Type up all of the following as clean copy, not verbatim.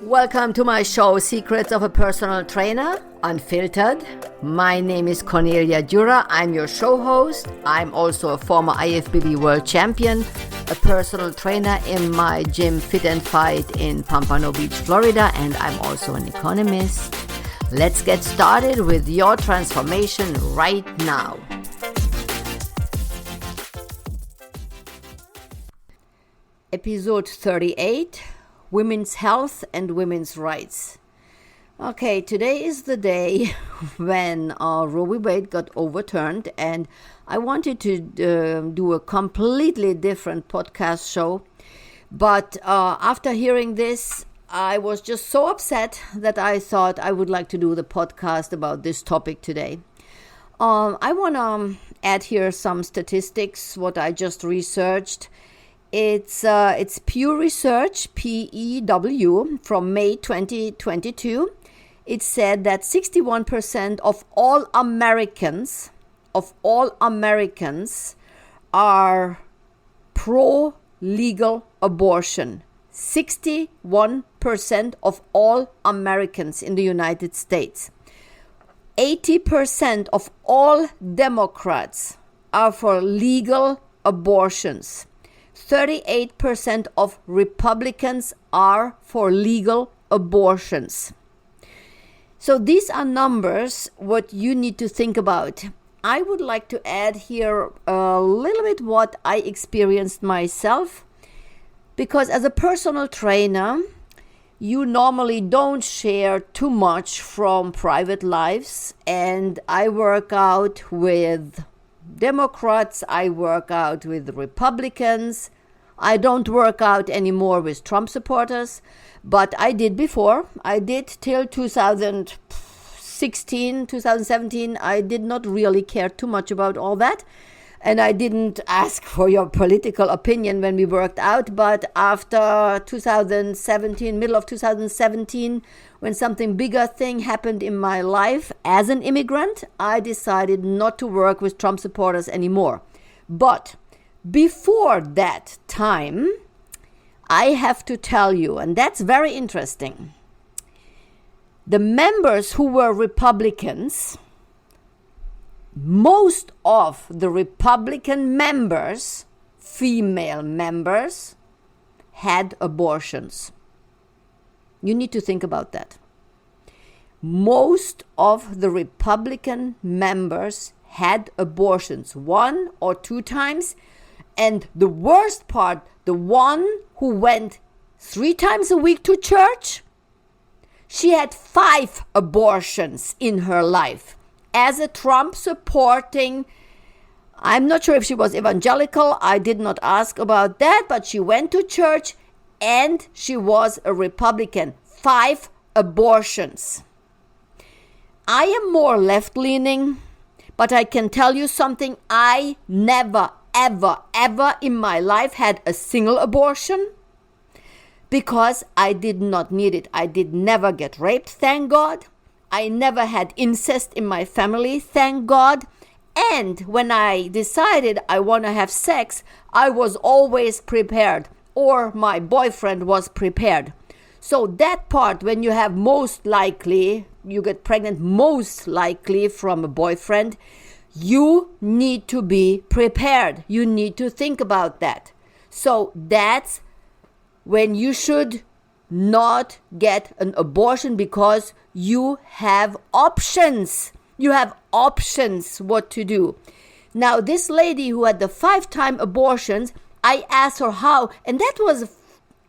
Welcome to my show, Secrets of a Personal Trainer, Unfiltered. My name is Cornelia Dura. I'm your show host. I'm also a former IFBB World Champion, a personal trainer in my gym Fit and Fight in Pompano Beach, Florida, and I'm also an economist. Let's get started with your transformation right now. Episode 38. Women's health and women's rights. Okay, today is the day when Roe v. Wade got overturned, and I wanted to do a completely different podcast show. But after hearing this, I was just so upset that I thought I would like to do the podcast about this topic today. I want to add here some statistics, what I just researched. It's Pew Research, PEW, from May 2022. It said that 61% of all Americans are pro-legal abortion. 61% of all Americans in the United States. 80% of all Democrats are for legal abortions. 38% of Republicans are for legal abortions. So these are numbers what you need to think about. I would like to add here a little bit what I experienced myself, because as a personal trainer, you normally don't share too much from private lives, and I work out with Democrats, I work out with Republicans. I don't work out anymore with Trump supporters, but I did before. I did till 2016, 2017. I did not really care too much about all that. And I didn't ask for your political opinion when we worked out. But after 2017, middle of 2017, when something bigger thing happened in my life as an immigrant, I decided not to work with Trump supporters anymore. But before that time, I have to tell you, and that's very interesting, the members who were Republicans, most of the Republican members, female members, had abortions. You need to think about that. Most of the Republican members had abortions 1 or 2 times. And the worst part, the one who went 3 times a week to church, she had 5 abortions in her life. As a Trump supporting, I'm not sure if she was evangelical, I did not ask about that, but she went to church and she was a Republican. 5 abortions. I am more left-leaning, but I can tell you something. I never, ever in my life had a single abortion because I did not need it. I did never get raped, thank God. I never had incest in my family, thank God. And when I decided I want to have sex, I was always prepared, or my boyfriend was prepared. So that part, when you have most likely, you get pregnant most likely from a boyfriend, you need to be prepared. You need to think about that. So that's when you should not get an abortion, because you have options. You have options what to do. Now, this lady who had the 5-time abortions, I asked her how, and that was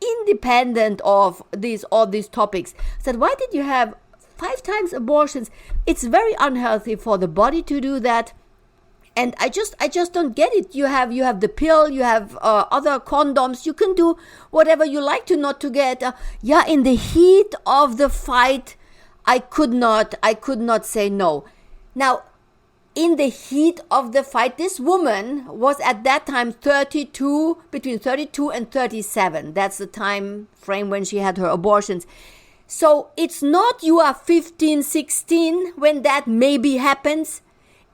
independent of all these topics. I said, why did you have 5 times abortions? It's very unhealthy for the body to do that. And I just don't get it. You have the pill, you have other condoms. You can do whatever you like to not to get. In the heat of the fight, I could not say no. Now, in the heat of the fight, this woman was at that time between 32 and 37. That's the time frame when she had her abortions. So it's not you are 15, 16 when that maybe happens.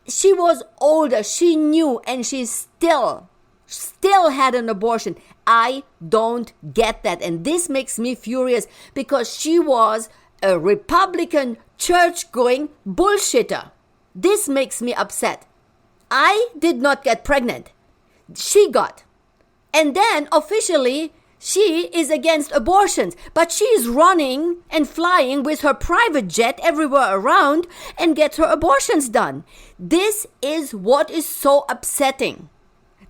She was older, she knew, and she still still had an abortion. I don't get that. And this makes me furious because she was a Republican church-going bullshitter. This makes me upset. I did not get pregnant. She got. And then officially, she is against abortions, but she is running and flying with her private jet everywhere around and gets her abortions done. This is what is so upsetting.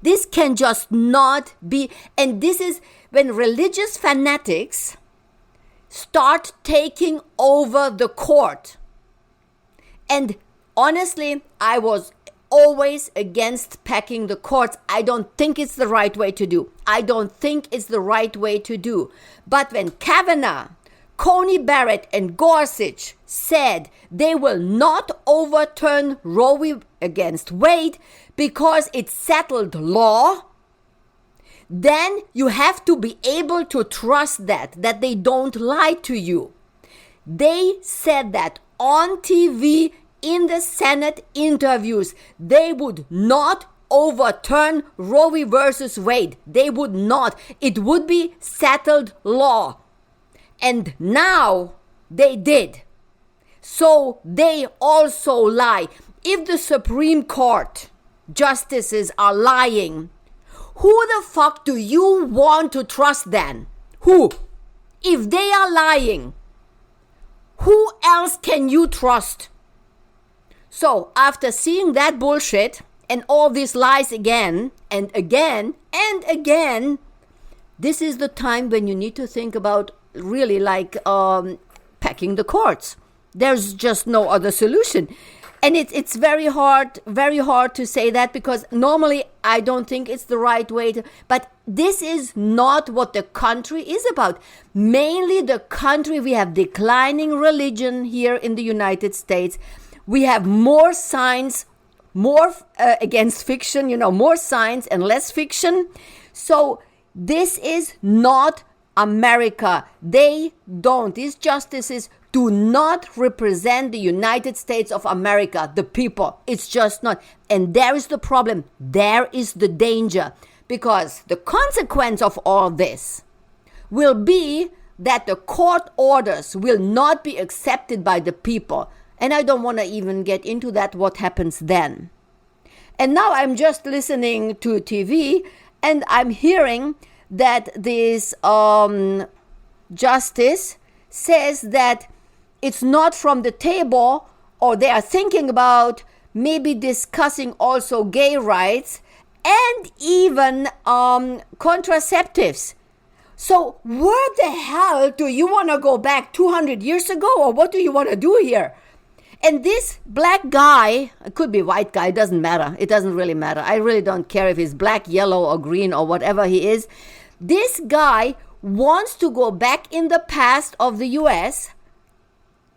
This can just not be, and this is when religious fanatics start taking over the court. And honestly, I was always against packing the courts. I don't think it's the right way to do. But when Kavanaugh, Coney Barrett, and Gorsuch said they will not overturn Roe v. against Wade because it's settled law, then you have to be able to trust that they don't lie to you. They said that on TV, in the Senate interviews, they would not overturn Roe v. versus Wade. They would not. It would be settled law. And now they did. So they also lie. If the Supreme Court justices are lying, who the fuck do you want to trust then? Who? If they are lying, who else can you trust? So after seeing that bullshit and all these lies again and again and again, this is the time when you need to think about really packing the courts. There's just no other solution. And it's very hard to say that because normally I don't think it's the right way to, but this is not what the country is about. Mainly the country, we have declining religion here in the United States. We have more science, more against fiction, more science and less fiction. So this is not America. These justices do not represent the United States of America, the people. It's just not. And there is the problem. There is the danger. Because the consequence of all this will be that the court orders will not be accepted by the people. And I don't want to even get into that, what happens then. And now I'm just listening to TV and I'm hearing that this justice says that it's not from the table, or they are thinking about maybe discussing also gay rights and even contraceptives. So where the hell do you want to go back 200 years ago, or what do you want to do here? And this black guy, it could be white guy, it doesn't matter. It doesn't really matter. I really don't care if he's black, yellow, or green, or whatever he is. This guy wants to go back in the past of the US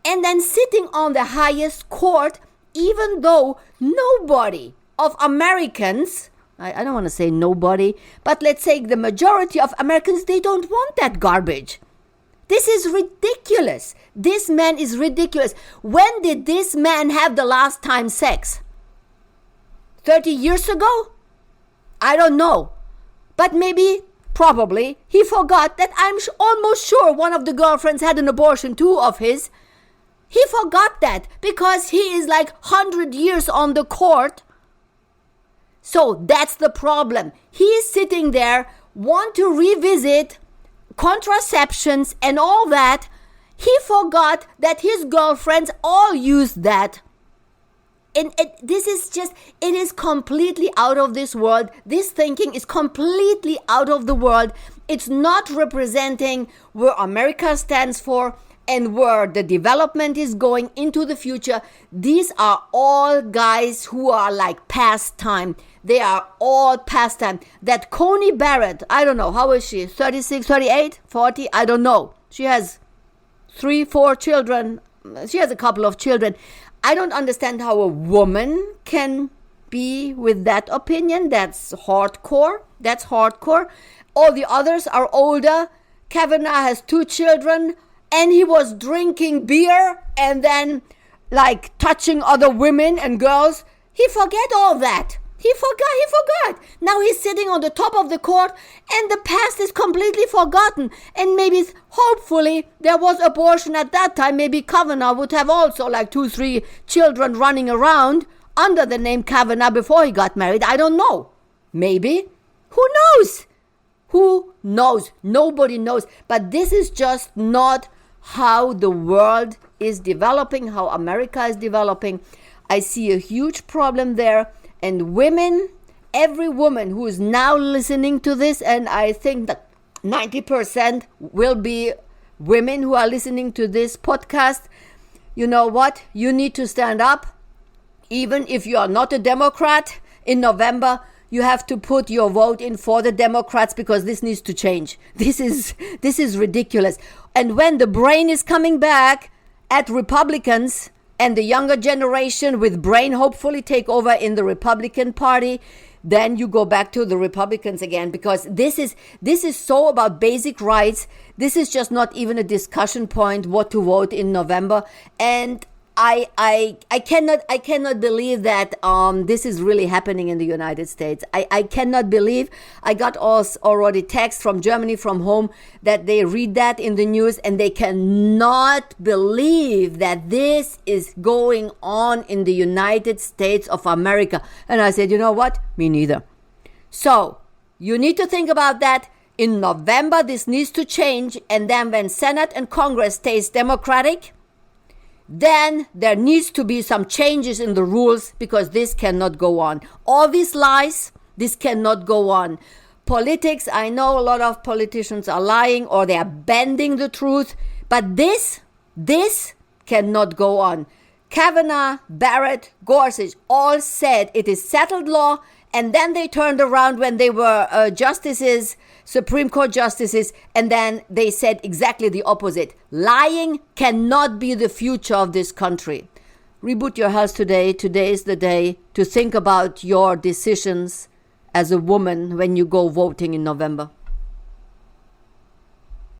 and then sitting on the highest court, even though nobody of Americans, I don't want to say nobody, but let's say the majority of Americans, they don't want that garbage. This is ridiculous. This man is ridiculous. When did this man have the last time sex? 30 years ago? I don't know. But probably, he forgot that I'm almost sure one of the girlfriends had an abortion too of his. He forgot that because he is 100 years on the court. So that's the problem. He is sitting there, want to revisit contraceptions and all that. He forgot that his girlfriends all used that. And this is just, it is completely out of this world. This thinking is completely out of the world. It's not representing where America stands for and where the development is going into the future. These are all guys who are past time. They are all past time. That Coney Barrett, I don't know, how is she? 36, 38, 40? I don't know. She has 3-4 children. She has a couple of children. I don't understand how a woman can be with that opinion. That's hardcore. All the others are older. Kavanaugh has 2 children and he was drinking beer and then touching other women and girls. He forget all that. He forgot. Now he's sitting on the top of the court and the past is completely forgotten. And maybe, hopefully, there was abortion at that time. Maybe Kavanaugh would have also like 2-3 children running around under the name Kavanaugh before he got married. I don't know. Maybe. Who knows? Who knows? Nobody knows. But this is just not how the world is developing, how America is developing. I see a huge problem there. And women, every woman who is now listening to this, and I think that 90% will be women who are listening to this podcast, you know what? You need to stand up. Even if you are not a Democrat, in November, you have to put your vote in for the Democrats because this needs to change. This is ridiculous. And when the brain is coming back at Republicans, and the younger generation with brain hopefully take over in the Republican Party, then you go back to the Republicans again, because this is so about basic rights. This is just not even a discussion point what to vote in November. And I cannot believe that this is really happening in the United States. I cannot believe. I got already text from Germany, from home, that they read that in the news and they cannot believe that this is going on in the United States of America. And I said, you know what? Me neither. So you need to think about that. In November, this needs to change. And then when Senate and Congress stays Democratic, then there needs to be some changes in the rules, because this cannot go on. All these lies, this cannot go on. Politics, I know a lot of politicians are lying or they are bending the truth, but this cannot go on. Kavanaugh, Barrett, Gorsuch all said it is settled law, and then they turned around when they were justices, Supreme Court justices, and then they said exactly the opposite. Lying cannot be the future of this country. Reboot Your Health today. Today is the day to think about your decisions as a woman when you go voting in November.